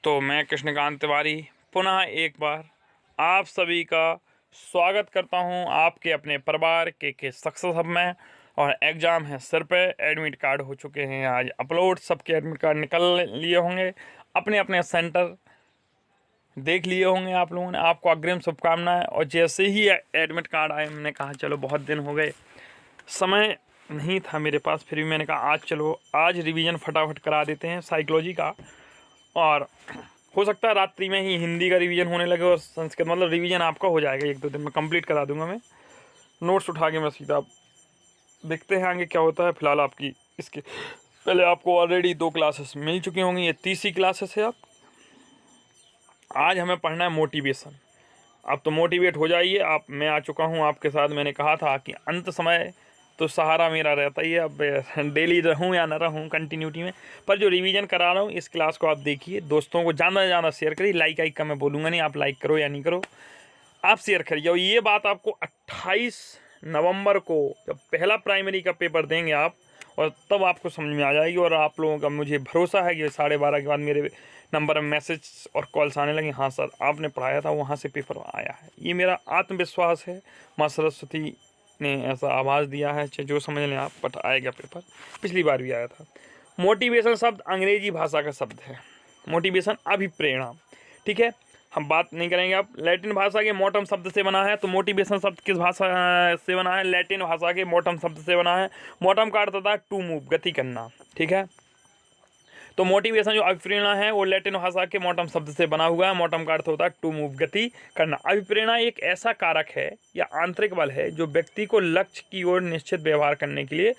तो मैं कृष्णकांत तिवारी पुनः एक बार आप सभी का स्वागत करता हूं आपके अपने परिवार के सक्सेस हब में। और एग्ज़ाम है सिर पे, एडमिट कार्ड हो चुके हैं आज अपलोड, सबके एडमिट कार्ड निकल लिए होंगे, अपने अपने सेंटर देख लिए होंगे आप लोगों ने। आपको अग्रिम शुभकामनाएं। और जैसे ही एडमिट कार्ड आए मैंने कहा चलो बहुत दिन हो गए, समय नहीं था मेरे पास, फिर भी मैंने कहा आज चलो आज रिवीजन फटाफट करा देते हैं साइकोलॉजी का। और हो सकता है रात्रि में ही हिंदी का रिवीजन होने लगे और संस्कृत, मतलब रिवीजन आपका हो जाएगा 1-2 दिन में कंप्लीट करा दूंगा मैं। नोट्स उठा के मैं सीधा देखते हैं आगे क्या होता है। फिलहाल आपकी इसके पहले आपको ऑलरेडी 2 क्लासेस मिल चुकी होंगी, ये तीसरी क्लासेस है। आज हमें पढ़ना है मोटिवेशन। अब तो मोटिवेट हो जाइए आप, मैं आ चुका हूँ आपके साथ। मैंने कहा था कि अंत समय तो सहारा मेरा रहता ही है, अब डेली रहूँ या ना रहूँ कंटिन्यूटी में, पर जो रिवीजन करा रहा हूँ इस क्लास को आप देखिए, दोस्तों को ज़्यादा से ज़्यादा शेयर करिए। लाइक आइक का मैं बोलूँगा नहीं, आप लाइक करो या नहीं करो, आप शेयर करिए। और ये बात आपको 28 नवंबर को जब पहला प्राइमरी का पेपर देंगे आप, और तब आपको समझ में आ जाएगी। और आप लोगों का मुझे भरोसा है कि 12:30 के बाद मेरे नंबर में मैसेज और कॉल्स आने लगे, हाँ सर आपने पढ़ाया था वहाँ से पेपर आया है। ये मेरा आत्मविश्वास है, माँ सरस्वती ने ऐसा आवाज़ दिया है, चाहे जो समझ लें आप, बट आएगा पेपर। पिछली बार भी आया था। मोटिवेशन शब्द अंग्रेजी भाषा का शब्द है, मोटिवेशन अभिप्रेरणा, ठीक है। हम बात नहीं करेंगे अब। लैटिन भाषा के मोटम शब्द से बना है, तो मोटिवेशन शब्द किस भाषा से बना है? लैटिन भाषा के मोटम शब्द से बना है। मोटम का अर्थ होता है टू मूव, गति करना, ठीक है। तो मोटिवेशन जो अभिप्रेरणा है वो लैटिन भाषा के मोटम शब्द से बना हुआ है। मोटम का अर्थ होता है टू मूव, गति करना। अभिप्रेरणा एक ऐसा कारक है या आंतरिक बल है जो व्यक्ति को लक्ष्य की ओर निश्चित व्यवहार करने के लिए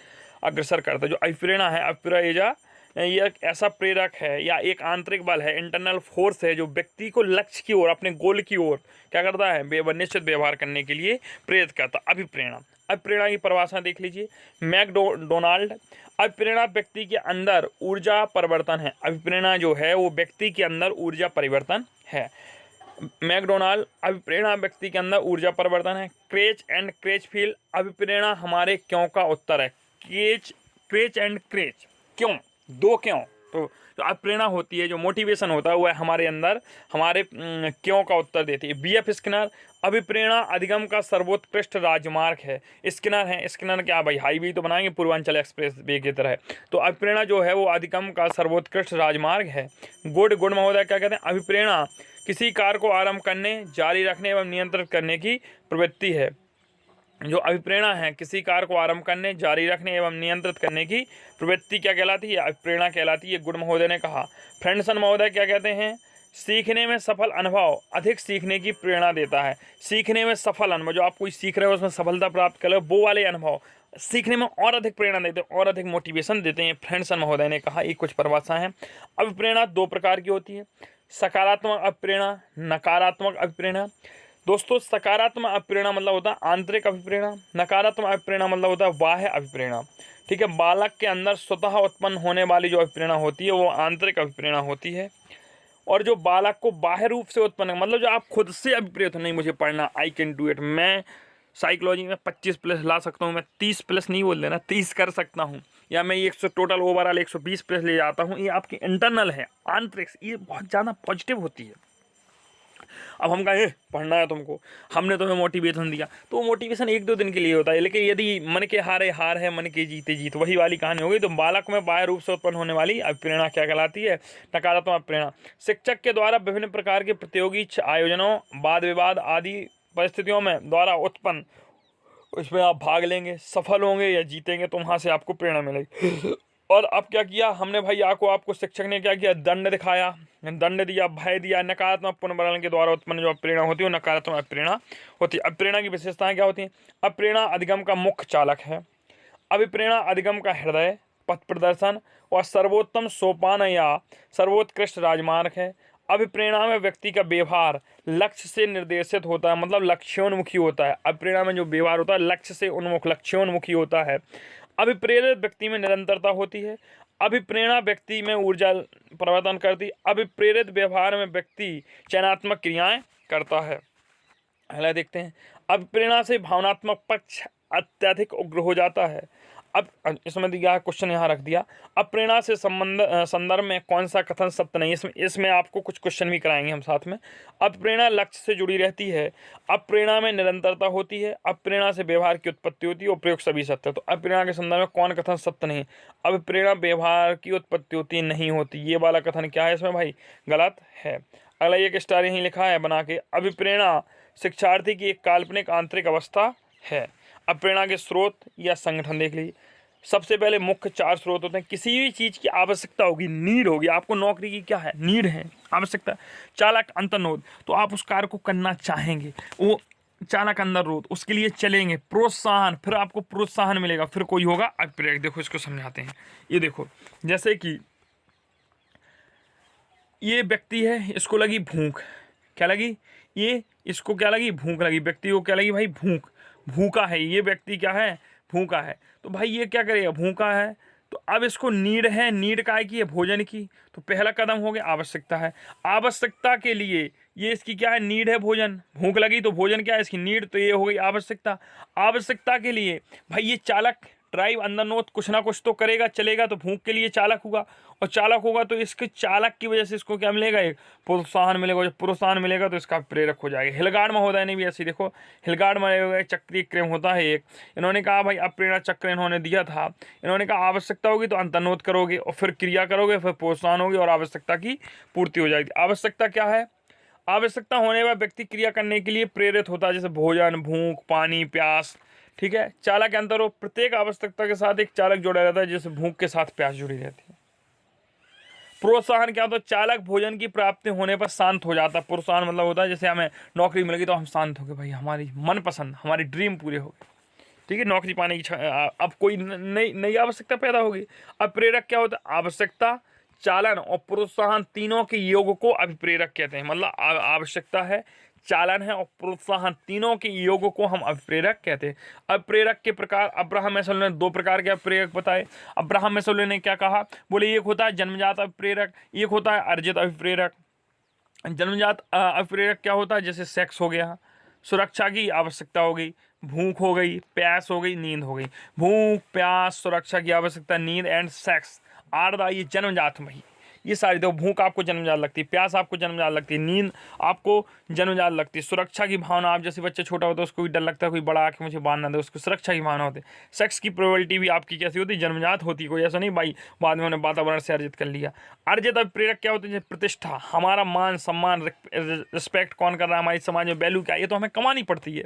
अग्रसर करता है। जो अभिप्रेरणा है, अभिप्रेरणा यह एक ऐसा प्रेरक है या एक आंतरिक बल है, इंटरनल फोर्स है, जो व्यक्ति को लक्ष्य की ओर, अपने गोल की ओर क्या करता है? निश्चित व्यवहार करने के लिए प्रेरित करता है। अभिप्रेरणा, अभिप्रेरणा की परिभाषा देख लीजिए मैकडोनाल्ड। अभिप्रेरणा व्यक्ति के अंदर ऊर्जा परिवर्तन है। अभिप्रेरणा जो है वो व्यक्ति के अंदर ऊर्जा परिवर्तन है। मैकडोनाल्ड, अभिप्रेरणा व्यक्ति के अंदर ऊर्जा परिवर्तन है। क्रेच एंड क्रेचफील्ड, अभिप्रेरणा हमारे क्यों का उत्तर है। क्रेच एंड क्रेच, क्यों, दो क्यों। तो जो अभिप्रेरणा होती है, जो मोटिवेशन होता है, वह हमारे अंदर हमारे क्यों का उत्तर देती है। B.F. स्किनर, अभिप्रेरणा अधिगम का सर्वोत्कृष्ट राजमार्ग है। स्किनर है, स्किनर क्या भाई, हाईवे तो बनाएंगे पूर्वांचल एक्सप्रेस वे की तरह। तो अभिप्रेरणा जो है वो अधिगम का सर्वोत्कृष्ट राजमार्ग है। गुड महोदय क्या कहते हैं? अभिप्रेरणा किसी कार्य को आरंभ करने, जारी रखने एवं नियंत्रित करने की प्रवृत्ति है। जो अभिप्रेरणा है किसी कार्य को आरंभ करने, जारी रखने एवं नियंत्रित करने की प्रवृत्ति क्या कहलाती है? अभिप्रेरणा कहलाती है। गुड महोदय ने कहा। फ्रेंडसन महोदय क्या कहते हैं? सीखने में सफल अनुभव अधिक सीखने की प्रेरणा देता है। सीखने में सफल अनुभव, जो आप कोई सीख रहे हो उसमें सफलता प्राप्त कर लो, वो वाले अनुभव सीखने में और अधिक प्रेरणा देते हैं, और अधिक मोटिवेशन देते हैं। फ्रेंडसन महोदय ने कहा। ये कुछ परिभाषा है। अभिप्रेरणा 2 प्रकार की होती है, सकारात्मक अभिप्रेरणा, नकारात्मक अभिप्रेरणा। दोस्तों सकारात्मक अभिप्रेरणा मतलब होता है आंतरिक अभिप्रेरणा, नकारात्मक अभिप्रेरणा मतलब होता है बाह्य अभिप्रेरणा, ठीक है। बालक के अंदर स्वतः उत्पन्न होने वाली जो अभिप्रेरणा होती है वो आंतरिक अभिप्रेरणा होती है। और जो बालक को बाह्य रूप से उत्पन्न, मतलब जो आप खुद से अभिप्रेरित हो, नहीं मुझे पढ़ना, आई कैन डू इट, मैं साइकोलॉजी में 25+ ला सकता हूँ, मैं 30+ नहीं बोल देना, 30 कर सकता हूँ, या मैं 100 टोटल ओवरऑल 120+ ले जाता हूँ, ये आपकी इंटरनल है, आंतरिक, ये बहुत ज़्यादा पॉजिटिव होती है। अब हम कहें पढ़ना है तुमको, हमने तुम्हें मोटिवेशन दिया, तो वो मोटिवेशन 1-2 दिन के लिए होता है, लेकिन यदि मन के हारे हार है, मन के जीते जीत, वही वाली कहानी हो गई। तो बालक में बाह्य रूप से उत्पन्न होने वाली अभिप्रेरणा क्या कहलाती है? नकारात्मक अभिप्रेरणा। शिक्षक के द्वारा विभिन्न प्रकार के प्रतियोगी आयोजनों, वाद विवाद आदि परिस्थितियों में द्वारा उत्पन्न, उसमें आप भाग लेंगे, सफल होंगे या जीतेंगे, तो वहाँ से आपको प्रेरणा मिलेगी। और अब क्या किया हमने भाई, आपको शिक्षक ने क्या किया? दंड दिखाया, दंड दिया, भय दिया। नकारात्मक पुनर्वलन के द्वारा उत्पन्न जो प्रेरणा होती है वो नकारात्मक अप्रेरणा होती है। अप्रेरणा की विशेषताएं क्या होती हैं? अप्रेरणा अधिगम का मुख्य चालक है। अभिप्रेरणा अधिगम का हृदय, पथ प्रदर्शन और सर्वोत्तम सोपान या सर्वोत्कृष्ट राजमार्ग है। अभिप्रेरणा में व्यक्ति का व्यवहार लक्ष्य से निर्देशित होता है, मतलब लक्ष्योन्मुखी होता है। अभिप्रेरणा में जो व्यवहार होता है लक्ष्य से उन्मुख, लक्ष्योन्मुखी होता है। अभिप्रेरित व्यक्ति में निरंतरता होती है। अभिप्रेरणा व्यक्ति में ऊर्जा परिवर्तन करती है। अभिप्रेरित व्यवहार में व्यक्ति चयनात्मक क्रियाएं करता है। पहले देखते हैं, अभिप्रेरणा से भावनात्मक पक्ष अत्यधिक उग्र हो जाता है। अब इसमें दिया क्वेश्चन यहाँ रख दिया, अप्रेरणा से संदर्भ में कौन सा कथन सत्य नहीं। इसमें आपको कुछ क्वेश्चन भी कराएंगे हम साथ में। अप्रेरणा लक्ष्य से जुड़ी रहती है, अप्रेरणा में निरंतरता होती है, अप्रेरणा से व्यवहार की उत्पत्ति होती है और प्रयोग सभी सत्य। तो अप्रेरणा के संदर्भ में कौन कथन सत्य नहीं। अब प्रेरणा व्यवहार की उत्पत्ति होती नहीं होती, ये वाला कथन क्या है इसमें भाई, गलत है। अगला एक स्टार यहीं लिखा है बना के, अभिप्रेरणा शिक्षार्थी की एक काल्पनिक आंतरिक अवस्था है। अप्रेरणा के स्रोत या संगठन देख लीजिए। सबसे पहले मुख्य 4 स्रोत होते हैं। किसी भी चीज़ की आवश्यकता होगी, नीड होगी, आपको नौकरी की क्या है, नीड है, आवश्यकता। चालक अंतर्नोद, तो आप उस कार्य को करना चाहेंगे, वो चालक अंतर्नोद, उसके लिए चलेंगे। प्रोत्साहन, फिर आपको प्रोत्साहन मिलेगा, फिर कोई होगा अप्रेरक। देखो इसको समझाते हैं। ये देखो, जैसे कि ये व्यक्ति है, इसको लगी भूख, क्या लगी, ये इसको क्या लगी, भूख लगी। व्यक्ति को क्या लगी भाई, भूख, भूखा है ये व्यक्ति, क्या है, भूखा है। तो भाई ये क्या करेगा, भूखा है, तो अब इसको नीड है, नीड का है कि है, भोजन की। तो पहला कदम हो गया आवश्यकता है। आवश्यकता के लिए ये इसकी क्या है, नीड है भोजन, भूख लगी तो भोजन क्या है इसकी नीड, तो ये हो गई आवश्यकता। आवश्यकता के लिए भाई ये चालक ड्राइव अंदर कुछ ना कुछ तो करेगा, चलेगा, तो भूख के लिए चालक होगा, और चालक होगा तो इसके चालक की वजह से इसको क्या मिलेगा, एक प्रोत्साहन मिलेगा। जब प्रोत्साहन मिलेगा तो इसका प्रेरक हो जाएगा। हिलगार्ड महोदय ने भी ऐसी, देखो हिलगार्ड महोदय चक्रीय क्रम होता है एक, इन्होंने कहा भाई अप्रेरणा चक्र इन्होंने दिया था। इन्होंने कहा आवश्यकता होगी तो अंतर्नोद करोगे, और फिर क्रिया करोगे, फिर प्रोत्साहन होगी और आवश्यकता की पूर्ति हो जाएगी। आवश्यकता क्या है, आवश्यकता होने पर व्यक्ति क्रिया करने के लिए प्रेरित होता है, जैसे भोजन, भूख, पानी, प्यास, ठीक है। चालक अंतर हो, प्रत्येक आवश्यकता के साथ एक चालक जोड़ा रहता है, जैसे भूख के साथ प्यास जुड़ी रहती है। प्रोत्साहन क्या होता है, चालक भोजन की प्राप्ति होने पर शांत हो जाता है। प्रोत्साहन मतलब होता है जैसे हमें नौकरी मिल गई तो हम शांत हो गए, भाई हमारी मनपसंद, हमारी ड्रीम पूरे हो गए, ठीक है, नौकरी पाने की अब कोई नई आवश्यकता पैदा होगी। अब प्रेरक क्या होता है, आवश्यकता, चालन और प्रोत्साहन तीनों के योग को अभिप्रेरक कहते हैं। मतलब आवश्यकता है, चालन है और प्रोत्साहन, तीनों के योग को हम अभिप्रेरक कहते हैं। अभिप्रेरक के प्रकार अब्राहम मैस्लो ने 2 प्रकार के अभिप्रेरक बताए। अब्राहम मैस्लो ने क्या कहा, बोले एक होता है जन्मजात अभिप्रेरक, एक होता है अर्जित अभिप्रेरक। जन्मजात अभिप्रेरक क्या होता है, जैसे सेक्स हो गया, सुरक्षा की आवश्यकता हो गई, भूख हो गई, प्यास हो गई, नींद हो गई। भूख, प्यास, सुरक्षा की आवश्यकता, नींद एंड सेक्स आर द, ये जन्मजात में ही, ये सारी। देखो भूख आपको जन्मजात लगती है, प्यास आपको जन्मजात लगती है, नींद आपको जन्मजात लगती है, सुरक्षा की भावना, आप जैसे बच्चे छोटा होता है उसको भी डर लगता है कोई बड़ा आके मुझे बांध ना दे, उसको सुरक्षा की भावना होती है। सेक्स की प्रोबेबिलिटी भी आपकी कैसी होती है, जन्मजात होती है, कोई ऐसा नहीं भाई बाद में उन्होंने वातावरण से अर्जित कर लिया। अर्जित अभिप्रेरक क्या होती है, प्रतिष्ठा, हमारा मान सम्मान, रिस्पेक्ट कौन कर रहा है, हमारी समाज में वैल्यू क्या है, ये तो हमें कमानी पड़ती है।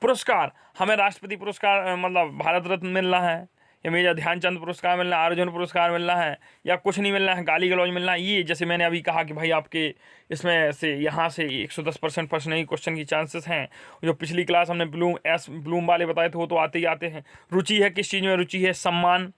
पुरस्कार, हमें राष्ट्रपति पुरस्कार मतलब भारत रत्न मिल रहा है, या मेजर ध्यानचंद पुरस्कार मिल रहा है, अर्जुन पुरस्कार मिल रहा है, या कुछ नहीं मिल रहा है, गाली गलौज मिल रहा है, ये जैसे मैंने अभी कहा कि भाई आपके इसमें से यहाँ से 110% प्रश्न नहीं क्वेश्चन की चांसेस हैं। जो पिछली क्लास हमने ब्लूम वाले बताए थे वो तो आते ही आते हैं। रुचि है, किस चीज़ में रुचि है, सम्मान,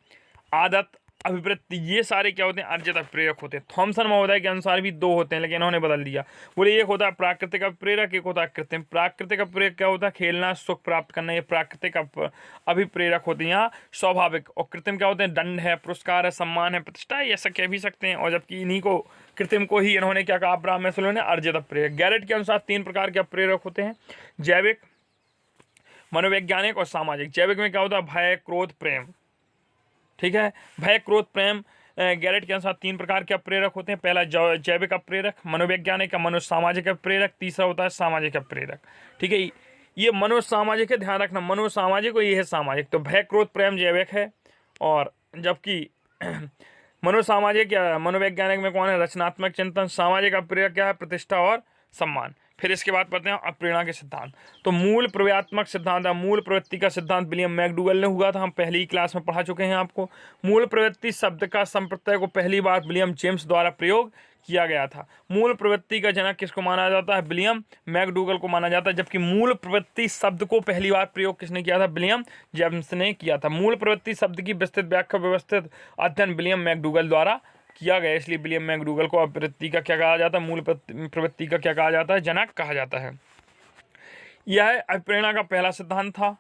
आदत, अभिवृत्ति, ये सारे क्या होते हैं, अर्जित अभिप्रेरक होते हैं। थॉमसन महोदय के अनुसार भी 2 होते हैं, लेकिन इन्होंने बदल दिया, बोले एक होता है प्राकृतिक अभिप्रेरक, एक होता है कृत्रिम। प्राकृतिक अभिप्रेरक क्या होता है, खेलना, सुख प्राप्त करना, ये प्राकृतिक अभिप्रेरक होते हैं यहाँ स्वाभाविक। और कृत्रिम क्या होते हैं, दंड है, पुरस्कार है, सम्मान है, प्रतिष्ठा है, ऐसा कह भी सकते हैं। और जबकि इन्हीं को कृत्रिम को ही इन्होंने क्या कहा, अब्राहम मैस्लो ने अर्जित अभिप्रेरक। गैरेट के अनुसार 3 प्रकार के अभिप्रेरक होते हैं, जैविक, मनोवैज्ञानिक और सामाजिक। जैविक में क्या होता है, भय, क्रोध, प्रेम, ठीक है। भय, क्रोध, प्रेम गैरेट के अनुसार 3 प्रकार के अप्रेरक होते हैं। पहला जैविक अप्रेरक, मनोवैज्ञानिक या मनोसामाजिक अप्रेरक, तीसरा होता है सामाजिक अप्रेरक, ठीक है। ये मनोसामाजिक है, ध्यान रखना, मनोसामाजिक और ये है सामाजिक। तो भय, क्रोध, प्रेम जैविक है, और जबकि मनोसामाजिक या मनोवैज्ञानिक में कौन है, रचनात्मक चिंतन। सामाजिक अप्रेरक क्या है, प्रतिष्ठा और सम्मान। फिर इसके बाद पढ़ते हैं अप्रेरणा के सिद्धांत। तो मूल प्रव्यात्मक सिद्धांत है, मूल प्रवृत्ति का सिद्धांत विलियम मैकडूगल ने हुआ था, हम पहली क्लास में पढ़ा चुके हैं आपको। मूल प्रवृत्ति शब्द का संप्रत्यय को पहली बार विलियम जेम्स द्वारा प्रयोग किया गया था। मूल प्रवृत्ति का जनक किसको माना जाता है, विलियम मैकडूगल को माना जाता है। जबकि मूल प्रवृत्ति शब्द को पहली बार प्रयोग किसने किया था, विलियम जेम्स ने किया था। मूल प्रवृत्ति शब्द की विस्तृत व्याख्या, व्यवस्थित अध्ययन विलियम मैकडूगल द्वारा किया गया, इसलिए विलियम मैकडूगल को प्रवृत्ति का क्या कहा जाता है, मूल प्रवृत्ति का क्या कहा जाता है, जनक कहा जाता है। यह अभिप्रेरणा का पहला सिद्धांत था।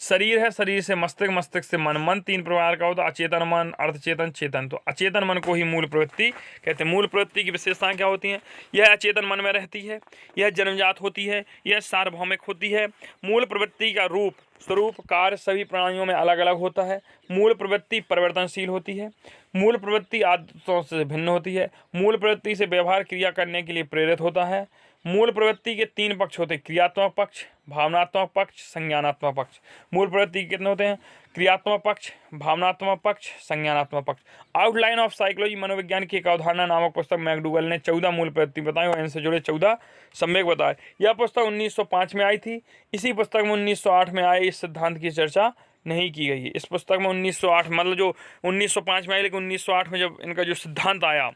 शरीर है, शरीर से मस्तिष्क, मस्तिष्क से मन, मन 3 प्रकार का होता है, अचेतन मन, अर्धचेतन, चेतन। तो अचेतन मन को ही मूल प्रवृत्ति कहते हैं। मूल प्रवृत्ति की विशेषताएं क्या होती हैं? यह अचेतन मन में रहती है, यह जन्मजात होती है, यह सार्वभौमिक होती है। मूल प्रवृत्ति का रूप, स्वरूप, कार्य सभी प्राणियों में अलग अलग होता है। मूल प्रवृत्ति परिवर्तनशील होती है। मूल प्रवृत्ति आदतों से भिन्न होती है। मूल प्रवृत्ति से व्यवहार क्रिया करने के लिए प्रेरित होता है। मूल प्रवृत्ति के 3 पक्ष होते हैं, क्रियात्मक पक्ष, भावनात्मक पक्ष, संज्ञानात्मक पक्ष। मूल प्रवृत्ति के कितने होते हैं? क्रियात्मक पक्ष, भावनात्मक पक्ष, संज्ञानात्मक पक्ष। आउटलाइन ऑफ साइकोलॉजी मनोविज्ञान की एक अवधारणा नामक पुस्तक मैकडूगल ने 14 मूल प्रवृत्ति बताई और इनसे जुड़े 14 सम्यक बताए। यह पुस्तक 1905 में आई थी। इसी पुस्तक में 1908 में आए इस सिद्धांत की चर्चा नहीं की गई है। इस पुस्तक में 1908 मतलब जो 1905 में आई, लेकिन 1908 में जब इनका जो सिद्धांत आया,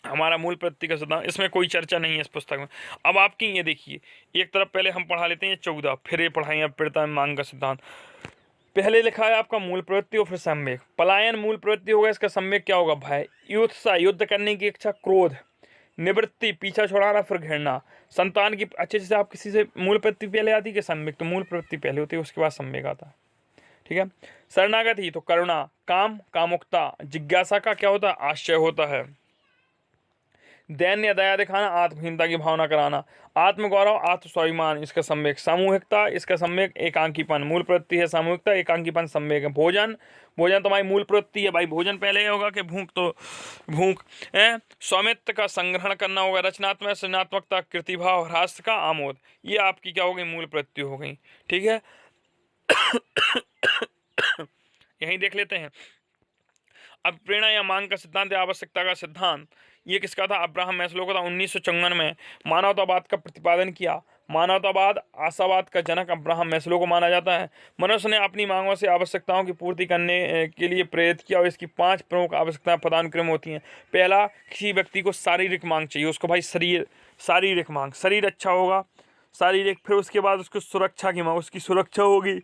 हमारा मूल प्रवृत्ति का सिद्धांत, इसमें कोई चर्चा नहीं है इस पुस्तक में। अब आपकी ये देखिए, एक तरफ पहले हम पढ़ा लेते हैं 14, फिर ये पढ़ाएंगे प्रेरणा मांग का सिद्धांत। पहले लिखा है आपका मूल प्रवृत्ति और फिर सम्यक। पलायन मूल प्रवृत्ति होगा, इसका सम्यक क्या होगा? भय, युत्सा युद्ध करने की इच्छा, क्रोध, निवृत्ति पीछा छुड़ाना, फिर घृणा, संतान की। अच्छे से आप किसी से मूल प्रवृत्ति पहले आती है कि सम्यक? तो मूल प्रवृत्ति पहले होती है, उसके बाद सम्यक आता है। ठीक है। शरणागति तो करुणा, काम, कामुकता, जिज्ञासा का क्या होता है? आश्चर्य होता है। दैन्य दया दिखाना, आत्महीनता की भावना कराना, आत्मगौरव, आत्मस्वाभिमान, इसका सम्यक। सामूहिकता, इसका सम्यक एकांकीपन। मूल प्रवृत्ति है सामूहिकता, एकांकीपन सम्यक है। भोजन, भोजन तो हमारी मूल प्रवृत्ति है भाई, भोजन पहले होगा कि भूख, तो भूख है। स्वामित्व का संग्रहण करना होगा। रचनात्मक, सृजनात्मकता, कृतिभाव, ह्रास का आमोद, ये आपकी क्या हो गई? मूल प्रवृत्ति हो गई। ठीक है। यहीं देख लेते हैं। अब प्रेरणा या मांग का सिद्धांत या आवश्यकता का सिद्धांत, ये किसका था? अब्राहम मैस्लो का था। 1954 में मानवतावाद का प्रतिपादन किया। मानवतावाद, आशावाद का जनक अब्राहम मैस्लो को माना जाता है। मनुष्य ने अपनी मांगों से आवश्यकताओं की पूर्ति करने के लिए प्रेरित किया और इसकी 5 प्रमुख आवश्यकताएं पदानुक्रम होती हैं। पहला, किसी व्यक्ति को शारीरिक मांग चाहिए, उसको भाई शारीरिक मांग, शरीर अच्छा होगा, शारीरिक। फिर उसके बाद उसको सुरक्षा की मांग, उसकी सुरक्षा होगी।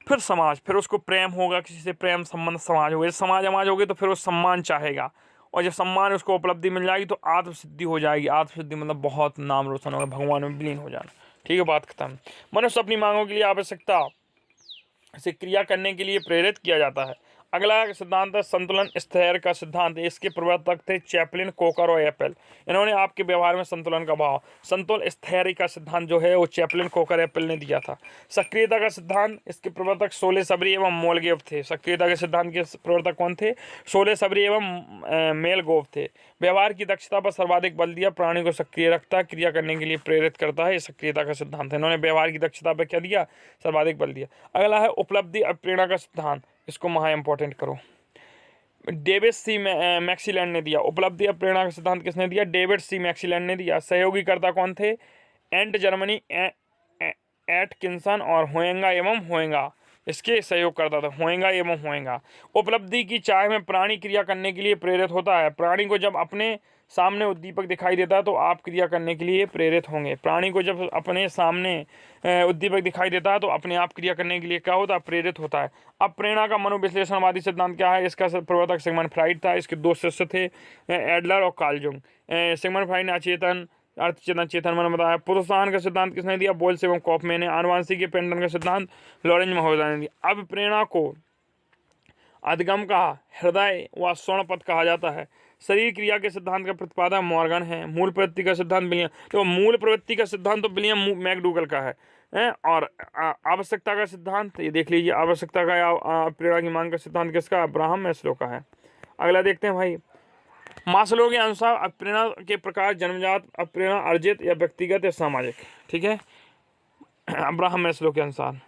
फिर समाज, फिर उसको प्रेम होगा, किसी से प्रेम संबंध, समाज होगा। समाज हो गई तो फिर वो सम्मान चाहेगा, और जब सम्मान उसको उपलब्धि मिल जाएगी तो आत्मसिद्धि हो जाएगी। आत्मसिद्धि मतलब बहुत नाम रोशन होगा, भगवान में विलीन हो जाना। ठीक है, बात खत्म। मनुष्य अपनी मांगों के लिए आवश्यकता से क्रिया करने के लिए प्रेरित किया जाता है। अगला सिद्धांत है संतुलन स्थैर्य का सिद्धांत। इसके प्रवर्तक थे चैपलिन, कोकर और एप्पल। इन्होंने आपके व्यवहार में संतुलन का भाव, संतुलन स्थैर्य का सिद्धांत जो है वो चैपलिन, कोकर, एप्पल ने दिया था। सक्रियता का सिद्धांत, इसके प्रवर्तक शोले सबरी एवं मोलगेव थे। सक्रियता के सिद्धांत के प्रवर्तक कौन थे? शोले सबरी एवं मेलगोव थे। व्यवहार की दक्षता पर सर्वाधिक बल दिया, प्राणी को सक्रिय रखता है, क्रिया करने के लिए प्रेरित करता है, ये सक्रियता का सिद्धांत है। इन्होंने व्यवहार की दक्षता पर क्या दिया? सर्वाधिक बल दिया। अगला है उपलब्धि और प्रेरणा का सिद्धांत, इसको महा इंपॉर्टेंट करो। डेविड सी मैक्सीलैंड ने दिया। उपलब्धि और प्रेरणा का सिद्धांत किसने दिया? डेविड सी मैक्सीलैंड ने दिया। सहयोगीकर्ता कौन थे? एंट जर्मनी, एटकिंसन और होएंगा एवं होएंगा, इसके सहयोग करता था, होएंगा एवं होएंगा। उपलब्धि की चाह में प्राणी क्रिया करने के लिए प्रेरित होता है। प्राणी को जब अपने सामने उद्दीपक दिखाई देता है तो आप क्रिया करने के लिए प्रेरित होंगे। प्राणी को जब अपने सामने उद्दीपक दिखाई देता है तो अपने आप क्रिया करने के लिए क्या होता है? प्रेरित होता है। अब प्रेरणा का मनोविश्लेषणवादी सिद्धांत क्या है? इसका प्रवर्तक सिगमंड फ्राइड था। इसके 2 शिष्य थे, एडलर और कार्ल जुंग। सिगमंड फ्राइड ने अचेतन, अर्थचेतन, चेतन मन बताया। प्रोत्साहन का सिद्धांत किसने दिया? बोल्स एवं कॉफमैन ने। आनुवांशिकी पेंटन का सिद्धांत लॉरेंज महोदय ने दिया। अब प्रेरणा को अधिगम का हृदय व स्वर्णपथ कहा जाता है। शरीर क्रिया के सिद्धांत का प्रतिपादक मॉर्गन है। मूल प्रवृत्ति का सिद्धांत विलियम, तो मूल प्रवृत्ति का सिद्धांत तो विलियम मैकडूगल का है। और आवश्यकता का सिद्धांत ये देख लीजिए, आवश्यकता का या प्रेरणा की मांग का सिद्धांत किसका? अब्राहम मैस्लो का है। अगला देखते हैं भाई, मास्लो के अनुसार प्रेरणा के प्रकार जन्मजात, प्रेरणा अर्जित या व्यक्तिगत या सामाजिक। ठीक है, अब्राहम मैस्लो के अनुसार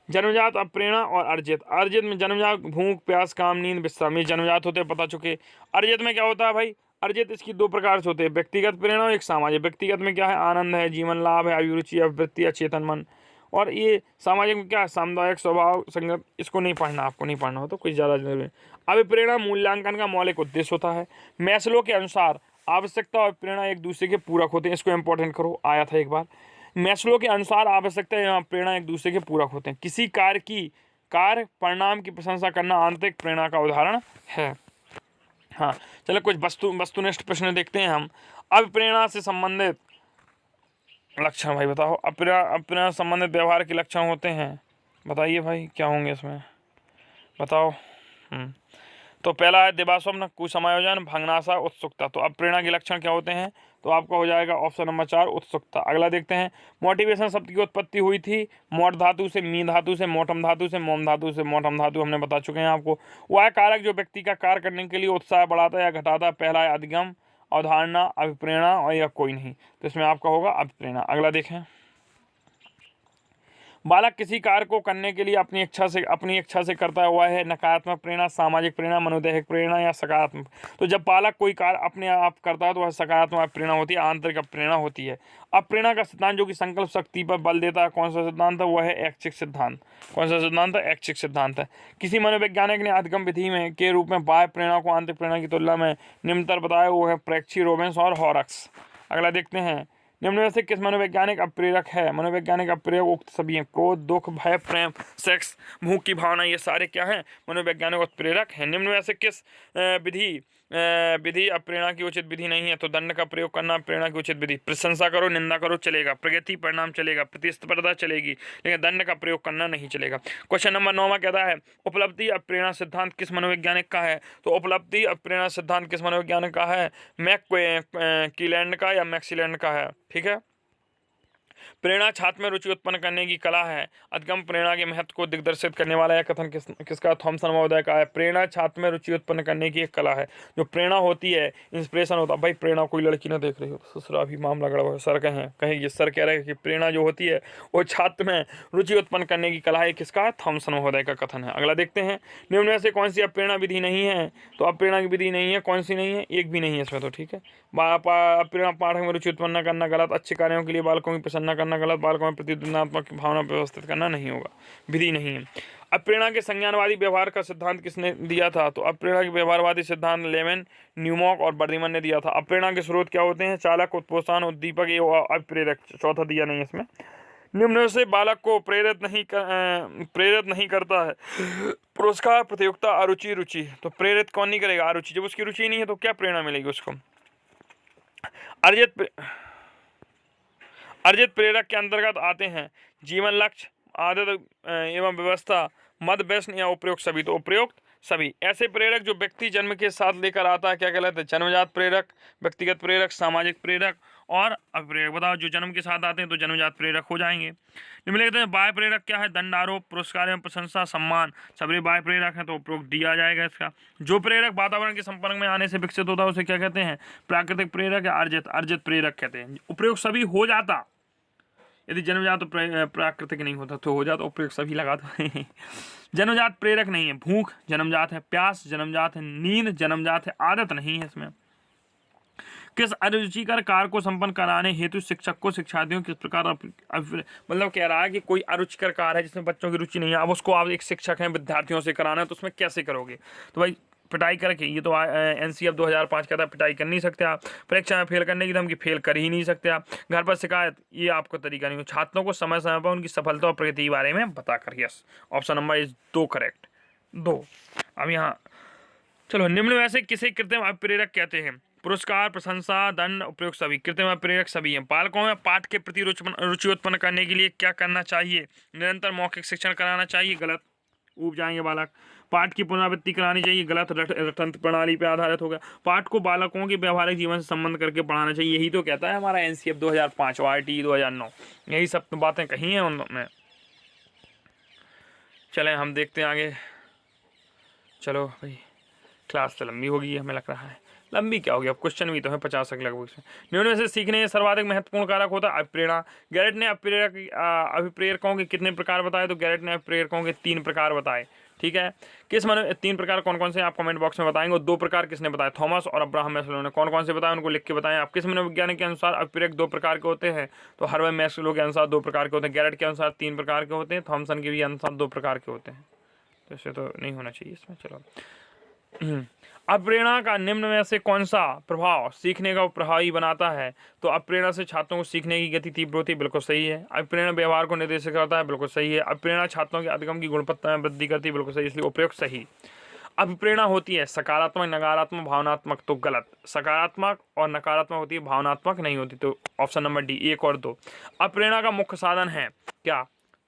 जन्मजात, प्रेरणा और अर्जित। अर्जित में जन्मजात भूख, प्यास, काम, नींद, विश्राम, ये जन्मजात होते हैं, पता चुके। अर्जित में क्या होता है भाई? अर्जित इसकी 2 प्रकार से होते हैं, व्यक्तिगत प्रेरणा और एक सामाजिक। व्यक्तिगत में क्या है? आनंद है, जीवन लाभ है, अभिरुचि, अभिवृत्ति, अचेतन मन। और ये सामाजिक में क्या है? सामुदायिक, स्वभाव, संगत। इसको नहीं पढ़ना, आपको नहीं पढ़ना हो तो कुछ ज़्यादा जरूरी। अब प्रेरणा मूल्यांकन का मौलिक उद्देश्य होता है। मैस्लो के अनुसार आवश्यकता और प्रेरणा एक दूसरे के पूरक होते हैं। इसको इंपॉर्टेंट करो, आया था एक बार। मैस्लो के अनुसार आवश्यकता एवं प्रेरणा एक दूसरे के पूरक होते हैं। किसी कार्य परिणाम की प्रशंसा करना आंतरिक प्रेरणा का उदाहरण है। हाँ, चलो कुछ वस्तुनिष्ठ प्रश्न देखते हैं हम। अब प्रेरणा से संबंधित लक्षण भाई बताओ। प्रेरणा संबंधित व्यवहार के लक्षण होते हैं बताइए भाई क्या होंगे इसमें, बताओ। तो पहला है दिवास्वप्न, कुसमायोजन, भंगनाशा, उत्सुकता। तो अब प्रेरणा के लक्षण क्या होते हैं, तो आपका हो जाएगा ऑप्शन नंबर 4 उत्सुकता। अगला देखते हैं, मोटिवेशन शब्द की उत्पत्ति हुई थी मोट धातु से, मी धातु से, मोटम धातु से, मोम धातु से। मोटम धातु हमने बता चुके हैं आपको। वह कारक जो व्यक्ति का कार्य करने के लिए उत्साह बढ़ाता या घटाता। पहला है अधिगम, अवधारणा, अभिप्रेरणा और या कोई नहीं। तो इसमें आपका होगा अभिप्रेरणा। अगला देखें, बालक किसी कार्य को करने के लिए अपनी इच्छा से करता हुआ है। नकारात्मक प्रेरणा, सामाजिक प्रेरणा, मनोदैहिक प्रेरणा या सकारात्मक। तो जब बालक कोई कार्य अपने आप करता है तो वह सकारात्मक प्रेरणा होती है, आंतरिक प्रेरणा होती है। अब प्रेरणा का सिद्धांत जो कि संकल्प शक्ति पर बल देता है, कौन सा सिद्धांत है, वह है ऐच्छिक सिद्धांत। कौन सा सिद्धांत है, ऐच्छिक सिद्धांत है। किसी मनोवैज्ञानिक ने अधिगम विधि में के रूप में बाह्य प्रेरणा को आंतरिक प्रेरणा की तुलना में निम्नतर बताया, वो है प्रेक्षी, रोबेंस और हॉरक्स। अगला देखते हैं, निम्न में से किस मनोवैज्ञानिक अप्रेरक है। मनोवैज्ञानिक अप्रेरक उक्त सभी हैं, क्रोध, दुख, भय, प्रेम, सेक्स, भूख की भावना, ये सारे क्या हैं, मनोवैज्ञानिक उत्प्रेरक हैं। निम्न में से किस विधि अप्रेरणा की उचित विधि नहीं है। तो दंड का प्रयोग करना प्रेरणा की उचित विधि। प्रशंसा करो, निंदा करो चलेगा, प्रगति परिणाम चलेगा, प्रतिस्पर्धा चलेगी, लेकिन दंड का प्रयोग करना नहीं चलेगा। क्वेश्चन नंबर 9 कहता है, उपलब्धि अप्रेरणा सिद्धांत किस मनोवैज्ञानिक का है। तो उपलब्धि अप्रेरणा सिद्धांत किस मनोवैज्ञानिक का है, मैकक्लेलैंड का या मैक्सीलैंड का है। ठीक है। प्रेरणा छात्र में रुचि उत्पन्न करने की कला है। अधिगम प्रेरणा के महत्व को दिग्दर्शित करने वाला यह कथन किसका, थॉमसन महोदय का है। प्रेरणा छात्र में रुचि उत्पन्न करने की एक कला है। जो प्रेरणा होती है, इंस्पिरेशन होता है। भाई प्रेरणा कोई लड़की ना देख रही हो तो ससुरा भी मामला गड़ा हुआ है। सर कहें ये सर कह रहे हैं कि प्रेरणा जो होती है वो छात्र में रुचि उत्पन्न करने की कला है, किसका है, थॉमसन महोदय का कथन है। अगला देखते हैं, निम्न में से कौन सी अप्रेरणा विधि नहीं है। तो अप्रेरणा की विधि नहीं है, कौन सी नहीं है, एक भी नहीं है इसमें। तो ठीक है, प्रेरणा पाठक में रुचि उत्पन्न करना गलत, अच्छे कार्यों के लिए बालकों की प्रसन्ना करना गलत, बालकों में प्रतिद्वंदात्मक भावना व्यवस्थित करना नहीं होगा, विधि नहीं है। अप्रेरणा के संज्ञानवादी व्यवहार का सिद्धांत किसने दिया था। तो अप्रेरणा के व्यवहारवादी सिद्धांत लेविन, न्यूमॉक और बर्दीमन ने दिया था। अप्रेरणा के स्रोत क्या होते हैं, चालक, उत्प्रेरक, उद्दीपक एवं अप्रेरक। चौथा दिया नहीं इसमें। निम्न से बालक को प्रेरित नहीं करता है, पुरस्कार, प्रतियोगिता, अरुचि, रुचि। तो प्रेरित कौन नहीं करेगा, अरुचि। जब उसकी रुचि नहीं है तो क्या प्रेरणा मिलेगी उसको। अर्जित प्रेरक के अंतर्गत आते हैं जीवन लक्ष्य, आदत एवं व्यवस्था, मद व्यसन या उपयुक्त सभी। तो उपयुक्त सभी। ऐसे प्रेरक जो व्यक्ति जन्म के साथ लेकर आता है क्या कहलाते हैं, जन्मजात प्रेरक, व्यक्तिगत प्रेरक, सामाजिक प्रेरक और अप्रेरक। बताओ, जो जन्म के साथ आते हैं तो जन्मजात प्रेरक हो जाएंगे। निम्नलिखित में बाह्य प्रेरक क्या है, दंड, आरोप, पुरस्कार एवं प्रशंसा, सम्मान। सभी बाह्य प्रेरक हैं तो उपरोक्त दिया जाएगा इसका। जो प्रेरक वातावरण के संपर्क में आने से विकसित होता है उसे क्या कहते हैं, प्राकृतिक प्रेरक या अर्जित प्रेरक कहते हैं। उपयोग सभी हो जाता, यदि जन्मजात तो प्राकृतिक नहीं होता तो हो जाता, उपयोग सभी लगा दो। जन्मजात प्रेरक नहीं है, भूख जन्मजात है, प्यास जन्मजात है, नींद जन्मजात है, आदत नहीं है इसमें। किस अरुचिकर कार्य को संपन्न कराने हेतु शिक्षक को शिक्षार्थियों किस प्रकार मतलब कह रहा है कि कोई अरुचिकर कार्य है जिसमें बच्चों की रुचि नहीं है, अब उसको आप एक शिक्षक हैं विद्यार्थियों से कराना है तो उसमें कैसे करोगे। तो भाई पिटाई करके, ये तो एनसीएफ 2005 कहता है पिटाई कर नहीं सकते आप। परीक्षा में फेल करने की धमकी, फेल कर ही नहीं सकते आप। घर पर शिकायत, ये आपको तरीका नहीं हो। छात्रों को समय समय पर उनकी सफलता और प्रगति के बारे में बताकर। Yes, option number is 2 correct, 2। अब यहाँ चलो, निम्न में से किसे कृत्रिम अप्रेरक कहते हैं। पुरस्कार, प्रशंसा, दंड, उपयोग सभी। कृत्रिम अप्रेरक सभी हैं। बालकों में पाठ के प्रति रुचि उत्पन्न करने के लिए क्या करना चाहिए, निरंतर मौखिक शिक्षण कराना चाहिए, गलत, ऊब जाएंगे बालक। पाठ की पुनरावृत्ति करानी चाहिए, गलत, रटंत्र प्रणाली पर आधारित होगा। पाठ को बालकों के व्यवहारिक जीवन से संबंध करके पढ़ाना चाहिए, यही तो कहता है हमारा एनसीएफ 2005 और आरटी 2009, यही सब बातें कही हैं उनमें। चलें हम देखते हैं आगे। चलो भाई, क्लास तो लंबी होगी हमें लग रहा है। लंबी क्या होगी, अब क्वेश्चन भी तो है 50 तक लगभग इसमें। निम्न में से सीखने सर्वाधिक महत्वपूर्ण कारक होता है अप्रेरणा। गैरेट ने अभिप्रेरकों के कितने प्रकार बताए। तो गैरेट ने अभिप्रेरकों के 3 प्रकार बताए। ठीक है, किस 3 प्रकार कौन कौन से आप कमेंट बॉक्स में बताएंगे। 2 प्रकार किसने बताए, थॉमस और अब्राहम मैस्लो ने। कौन कौन से बताए उनको लिख के बताएं आप। किस मनोविज्ञानी के अनुसार अभिप्रेरक 2 प्रकार के होते हैं। तो हर्बर्ट मैस्लो के अनुसार 2 प्रकार के होते हैं। गैरेट के अनुसार 3 प्रकार के होते हैं। थॉमसन के भी अनुसार 2 प्रकार के होते हैं। तो इससे तो नहीं होना चाहिए इसमें। चलो, अप्रेरणा का निम्न में से कौन सा प्रभाव सीखने का प्रभावी बनाता है। तो अप्रेरणा से छात्रों को सीखने की गति तीव्र होती है, बिल्कुल सही है। अप्रेरणा व्यवहार को निर्देशित करता है, बिल्कुल सही है। अप्रेरणा छात्रों के अधिगम की गुणवत्ता में वृद्धि करती है, बिल्कुल सही, इसलिए उपयोग सही। अभिप्रेरणा होती है सकारात्मक, नकारात्मक, भावनात्मक। तो गलत, सकारात्मक और नकारात्मक होती है, भावनात्मक नहीं होती। तो ऑप्शन नंबर डी 1 और 2। अप्रेरणा का मुख्य साधन है क्या,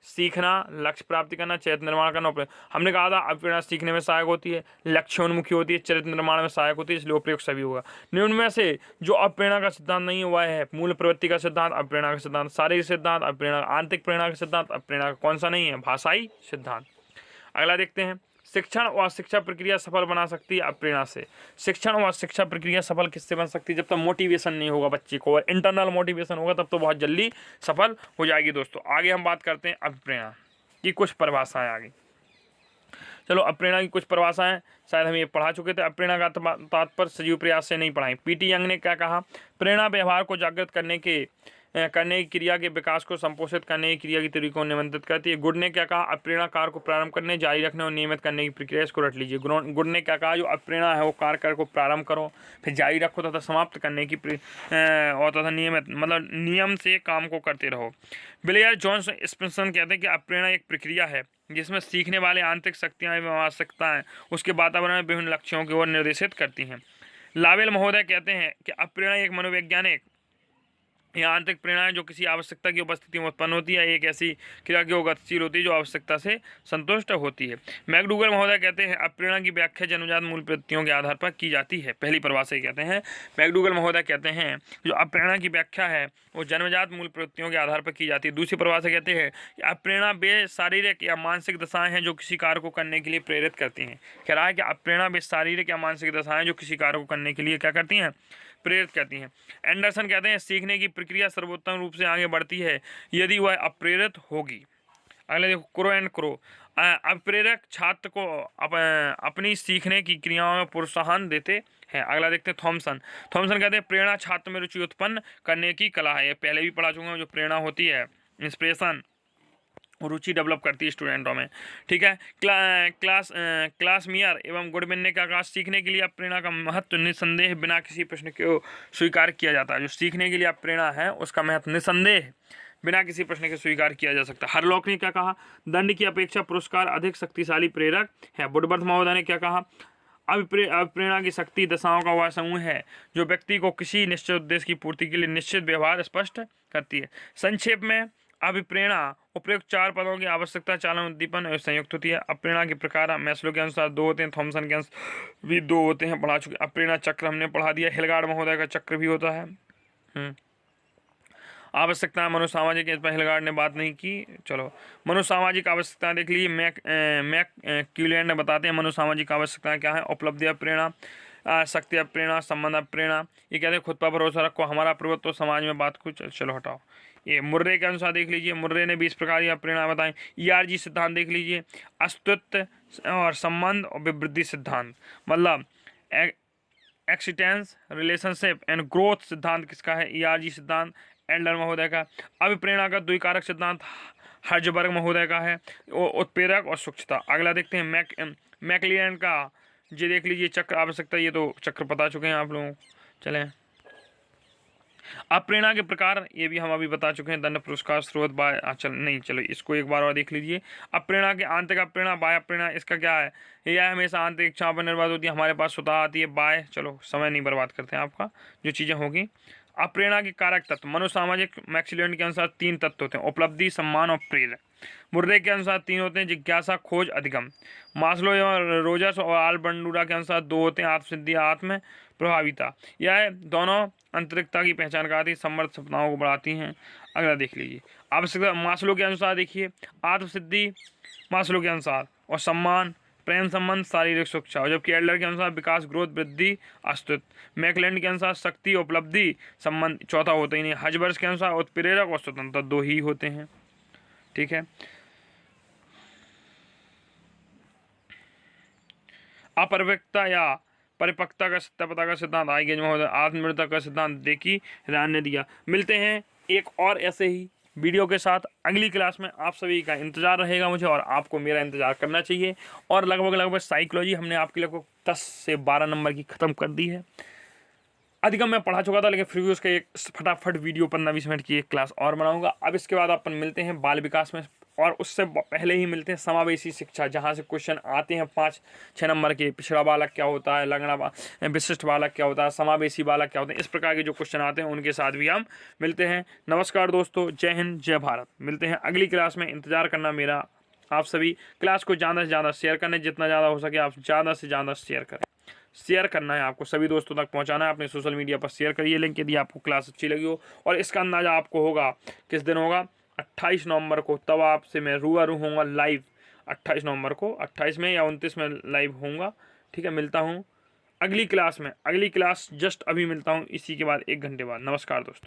सीखना, लक्ष्य प्राप्ति करना, चरित्र निर्माण करना, उपयोग। हमने कहा था अप्रेरणा सीखने में सहायक होती है, लक्ष्योन्मुखी होती है, चरित्र निर्माण में सहायक होती है, इसलिए उपयोग सभी होगा। निम्न में से जो अप्रेरणा का सिद्धांत नहीं हुआ है, मूल प्रवृत्ति का सिद्धांत, अप्रेरणा का सिद्धांत, शारीरिक सिद्धांत, अप्रेरणा, आंतरिक प्रेरणा का सिद्धांत, अप्रेरणा का कौन सा नहीं है, भाषाई सिद्धांत। अगला देखते हैं, शिक्षण और शिक्षा प्रक्रिया सफल बना सकती है अप्रेरणा से। शिक्षण और शिक्षा प्रक्रिया सफल किससे बन सकती है? जब तक मोटिवेशन नहीं होगा बच्चे को और इंटरनल मोटिवेशन होगा तब तो बहुत जल्दी सफल हो जाएगी। दोस्तों आगे हम बात करते हैं अप्रेरणा की कुछ परिभाषाएं आगे। चलो अप्रेरणा की कुछ परिभाषाएं शायद हम ये पढ़ा चुके थे। अप्रेरणा का तात्पर्य सजीव प्रयास से नहीं पढ़ाई। पीटी यंग ने क्या कहा? प्रेरणा व्यवहार को जागृत करने की क्रिया के विकास को संपोषित करने की क्रिया की तरीकों को नियंत्रित करती है। गुड ने क्या कहा? अप्रेरणा कार्य को प्रारंभ करने, जारी रखने और नियमित करने की प्रक्रिया, इसको रट लीजिए। गुड ने क्या कहा? जो अप्रेरणा है वो कार्य को प्रारंभ करो, फिर जारी रखो तथा समाप्त करने की और तथा नियमित मतलब नियम से काम को करते रहो। ब्लेयर जॉन्स स्पिंसन कहते हैं कि अप्रेरणा एक प्रक्रिया है जिसमें सीखने वाले आंतरिक शक्तियाँ एवं आवश्यकताएं उसके वातावरण में विभिन्न लक्ष्यों की ओर निर्देशित करती हैं। लावेल महोदय कहते हैं कि अप्रेरणा एक मनोवैज्ञानिक यह आंतरिक प्रेरणा जो किसी आवश्यकता की उपस्थिति में उत्पन्न होती है, एक ऐसी क्रिया की गतिशील होती है जो आवश्यकता से संतुष्ट होती है। मैकडूगल महोदय कहते हैं अप्रेरणा की व्याख्या जन्मजात मूल प्रवृत्तियों के आधार पर की जाती है। पहली परिभाषा कहते हैं मैकडूगल महोदय कहते हैं जो अप्रेरणा की व्याख्या है वो जन्मजात मूल प्रवृत्तियों के आधार पर की जाती है। दूसरी परिभाषा कहते हैं कि अप्रेरणा वे शारीरिक या मानसिक दशाएं हैं जो किसी कार्य को करने के लिए प्रेरित करती हैं। कह रहा है कि अप्रेरणा वे शारीरिक या मानसिक दशाएं जो किसी कार्य को करने के लिए क्या करती हैं, प्रेरित करती हैं। एंडरसन कहते हैं सीखने की प्रक्रिया सर्वोत्तम रूप से आगे बढ़ती है यदि वह अप्रेरित होगी। अगले देखो क्रो एंड क्रो, अप्रेरक छात्र को अपनी सीखने की क्रियाओं में प्रोत्साहन देते हैं। अगला देखते हैं थॉमसन कहते हैं प्रेरणा छात्र में रुचि उत्पन्न करने की कला है। ये पहले भी पढ़ा चुका हूँ। जो प्रेरणा होती है, इंस्पिरेशन, रुचि डेवलप करती है स्टूडेंटों में। ठीक है। क्लासमियर एवं गुडविन ने क्या कहा? सीखने के लिए प्रेरणा का महत्व निसंदेह बिना किसी प्रश्न को स्वीकार किया जाता है। जो सीखने के लिए प्रेरणा है उसका महत्व निसंदेह बिना किसी प्रश्न के स्वीकार किया जा सकता है। हरलॉक ने क्या कहा? दंड की अपेक्षा पुरस्कार अधिक शक्तिशाली प्रेरक है। वुडवर्थ महोदय ने क्या कहा? अप्रेरणा की शक्ति दशाओं का वह समूह है जो व्यक्ति को किसी निश्चित उद्देश्य की पूर्ति के लिए निश्चित व्यवहार स्पष्ट करती है। संक्षेप में अभिप्रेरणा उपयुक्त 4 पदों की आवश्यकता, चालन, उद्दीपन और संयुक्त होती है। अप्रेरणा के प्रकार मैस्लो के अनुसार 2 होते हैं, थॉमसन के अनुसार भी 2 होते हैं, पढ़ा चुके। अप्रेरणा चक्र हमने पढ़ा दिया। हिलगार्ड महोदय का चक्र भी होता है। आवश्यकता मनोसामाजिक, इस पर हिलगार्ड ने बात नहीं की। चलो मनोसामाजिक आवश्यकताएं देख लीजिए। मैक क्यूलैंड बताते हैं मनोसामाजिक आवश्यकताएं क्या है। उपलब्धि प्रेरणा, शक्ति प्रेरणा, संबंध प्रेरणा। ये कहते हैं खुद पर भरोसा रखो, हमारा प्रभुत्व समाज में बात कुछ। चलो हटाओ। ये मुर्रे के अनुसार देख लीजिए। मुर्रे ने 20 प्रकार की प्रेरणा बताई। ERG सिद्धांत देख लीजिए। अस्तित्व और संबंध और विवृद्धि सिद्धांत, मतलब एक्सिटेंस, रिलेशनशिप एंड ग्रोथ सिद्धांत किसका है? ERG सिद्धांत एडलर महोदय का। अभिप्रेरणा का द्विकारक सिद्धांत हर्जबर्ग महोदय का है। उत्प्रेरक और सूक्ष्मता। अगला देखते हैं मैकलियन का, ये देख लीजिए चक्र आवश्यकता। ये तो चक्र बता चुके हैं आप लोगों को। चलें अप्रेरणा के प्रकार, ये भी हम अभी बता चुके हैं। दंड, पुरस्कार, स्रोत, बाह्य। चलो इसको एक बार और देख लीजिए। अप्रेरणा के आंतरिक अप्रेरणा, बाह्य अप्रेरणा, इसका क्या है? यह हमेशा आंतरिक इच्छाओं पर निर्भर होती है, हमारे पास स्वतः आती है। बाह्य, चलो समय नहीं बर्बाद करते हैं आपका, जो चीज़ें होगी। अप्रेरणा के कारक तत्व मनोसामाजिक, मैक्सिलियन के अनुसार 3 तत्व होते हैं, उपलब्धि, सम्मान और प्रेरक। मुर्रे के अनुसार 3 होते हैं, जिज्ञासा, खोज, अधिगम। मास्लो एवं रोजर्स और आलबंडूरा के अनुसार 2 होते हैं, आत्मसिद्धि, आत्म प्रभाविता। यह दोनों अंतरिकता की पहचान कराती है, समर्थ सपनाओं को बढ़ाती हैं। अगला देख लीजिए आवश्यकता मास्लो के अनुसार देखिए आत्मसिद्धि मास्लो के अनुसार, और सम्मान, प्रेम संबंध, शारीरिक सुरक्षा। जबकि एडलर के अनुसार विकास, ग्रोथ, वृद्धि, अस्तित्व। मैकलैंड के अनुसार शक्ति, उपलब्धि, संबंध, चौथा होता ही नहीं। हर्जबर्ग के अनुसार उत्प्रेरक और स्वतंत्रता 2 ही होते हैं। ठीक है। अपरिपक्वता या परिपक्वता का सत्यापता का सिद्धांत आइगेज महोदय। आत्मनिर्भरता का सिद्धांत देखी रान ने दिया। मिलते हैं एक और ऐसे ही वीडियो के साथ अगली क्लास में। आप सभी का इंतजार रहेगा मुझे, और आपको मेरा इंतजार करना चाहिए। और लगभग साइकोलॉजी हमने आपके लगभग 10 से 12 नंबर की ख़त्म कर दी है। अधिकम मैं पढ़ा चुका था, लेकिन फिर भी उसका एक फटाफट वीडियो 15-20 मिनट की एक क्लास और बनाऊंगा। अब इसके बाद अपन मिलते हैं बाल विकास में और उससे पहले ही मिलते हैं समावेशी शिक्षा, जहाँ से क्वेश्चन आते हैं 5-6 नंबर के। पिछड़ा बालक क्या होता है, विशिष्ट बालक क्या होता है, समावेशी बालक क्या होता है, इस प्रकार के जो क्वेश्चन आते हैं उनके साथ भी हम मिलते हैं। नमस्कार दोस्तों, जय हिंद जय भारत। मिलते हैं अगली क्लास में। इंतजार करना मेरा। आप सभी क्लास को ज़्यादा से ज़्यादा शेयर करने, जितना ज़्यादा हो सके आप ज़्यादा से ज़्यादा शेयर करें। शेयर करना है आपको, सभी दोस्तों तक पहुंचाना है। अपने सोशल मीडिया पर शेयर करिए लिंक, यदि आपको क्लास अच्छी लगी हो। और इसका अंदाज़ा आपको होगा किस दिन होगा, 28 नवंबर को। तब आपसे मैं रूबरू होऊंगा लाइव। 28 नवंबर को, 28 में या 29 में लाइव होऊंगा। ठीक है, मिलता हूँ अगली क्लास में। अगली क्लास जस्ट अभी मिलता हूँ, इसी के बाद 1 घंटे बाद। नमस्कार दोस्तों।